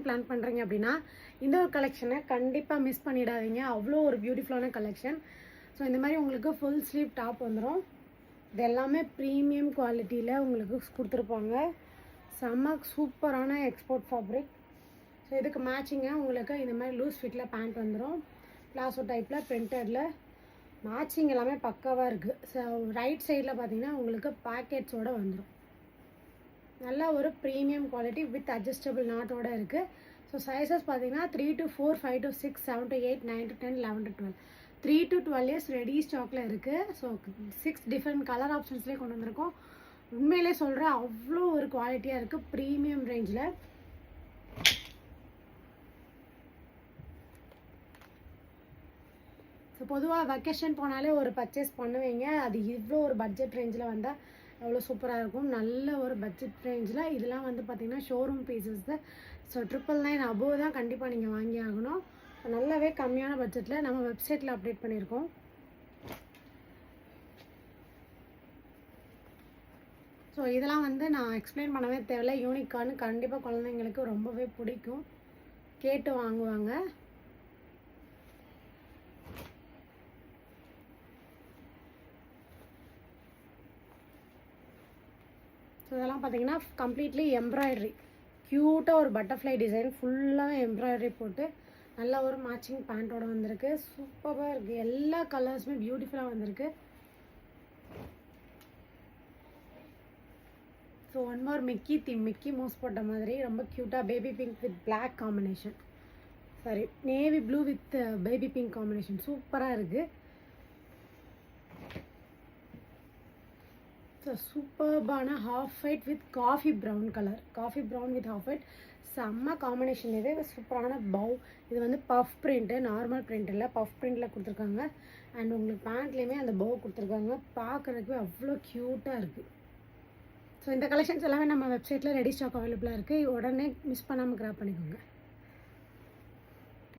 Plan பண்ணுறீங்க அப்படின்னா இந்த ஒரு கலெக்ஷனை கண்டிப்பாக மிஸ் பண்ணிடாதீங்க. அவ்வளோ ஒரு பியூட்டிஃபுல்லான கலெக்ஷன். ஸோ இந்த மாதிரி உங்களுக்கு ஃபுல் ஸ்லீவ் டாப் வந்துடும். இது எல்லாமே ப்ரீமியம் குவாலிட்டியில் உங்களுக்கு கொடுத்துருப்பாங்க. செம்ம சூப்பரான எக்ஸ்போர்ட் ஃபேப்ரிக். ஸோ இதுக்கு மேட்சிங்காக உங்களுக்கு இந்த மாதிரி லூஸ் ஃபிட்டில் பேண்ட் வந்துடும். பிளாசோ டைப்பில் பிரிண்டடில் மேட்சிங் எல்லாமே பக்காவாக இருக்குது. ஸோ ரைட் சைடில் பார்த்தீங்கன்னா உங்களுக்கு பாக்கெட்ஸோடு வந்துடும். நல்ல ஒரு ப்ரீமியம் குவாலிட்டி வித் அட்ஜஸ்டபிள் நாட்டோடு இருக்குது. ஸோ சைஸஸ் பார்த்தீங்கன்னா 3 to 4, 5 to 6, 7 to 8, 9 to 10, 11 to 12, 3 to 12 years ready ஸ்டாக்கில் இருக்குது. ஸோ 6 டிஃப்ரெண்ட் கலர் ஆப்ஷன்ஸ்லேயே கொண்டு வந்திருக்கோம். உண்மையிலே சொல்கிறேன், அவ்வளோ ஒரு குவாலிட்டியாக இருக்குது ப்ரீமியம் ரேஞ்சில். ஸோ பொதுவாக வெக்கேஷன் போனாலே ஒரு பர்ச்சேஸ் பண்ணுவீங்க. அது இவ்வளோ ஒரு பட்ஜெட் ரேஞ்சில் வந்தால் எவ்வளோ சூப்பராக இருக்கும். நல்ல ஒரு பட்ஜெட் ரேஞ்சில் இதெல்லாம் வந்து பார்த்திங்கன்னா ஷோரூம் பீசஸ் தான். ஸோ 999 அபோவ் தான் கண்டிப்பாக நீங்கள் வாங்கி ஆகணும். நல்லாவே கம்மியான பட்ஜெட்டில் நம்ம வெப்சைட்டில் அப்டேட் பண்ணியிருக்கோம். ஸோ இதெல்லாம் வந்து நான் எக்ஸ்பிளைன் பண்ணவே தேவையில்லை. யூனிக்கானு கண்டிப்பாக குழந்தைங்களுக்கு ரொம்பவே பிடிக்கும், கேட்டு வாங்குவாங்க. ஸோ இதெல்லாம் பார்த்தீங்கன்னா கம்ப்ளீட்லி எம்ப்ராய்டரி, க்யூட்டாக ஒரு பட்டர்ஃப்ளை டிசைன் ஃபுல்லாக எம்ப்ராய்டரி போட்டு நல்ல ஒரு மேட்சிங் பேண்ட்டோடு வந்திருக்கு. சூப்பராக இருக்குது. எல்லா கலர்ஸுமே பியூட்டிஃபுல்லாக வந்திருக்கு. So one more Mickey theme, Mickey Mouse போட்ட மாதிரி ரொம்ப க்யூட்டாக baby pink with black combination, sorry navy blue with baby pink combination சூப்பராக இருக்குது. ஸோ சூப்பர்பான half white with coffee brown colour, coffee brown with half white செம்ம combination. இது சூப்பரான பவு. இது வந்து பஃப் பிரிண்ட்டு, நார்மல் பிரிண்ட் இல்லை, பஃப் பிரிண்டில் கொடுத்துருக்காங்க. அண்ட் உங்களுக்கு பேண்ட்லேயுமே அந்த பவு கொடுத்துருக்காங்க. பார்க்குறதுக்கு அவ்வளோ க்யூட்டாக இருக்குது. ஸோ இந்த கலெக்ஷன்ஸ் எல்லாமே நம்ம வெப்சைட்டில் ரெடி ஸ்டாக் அவைலபிளாக இருக்குது. உடனே மிஸ் பண்ணாமல் கிராப் பண்ணிக்கோங்க.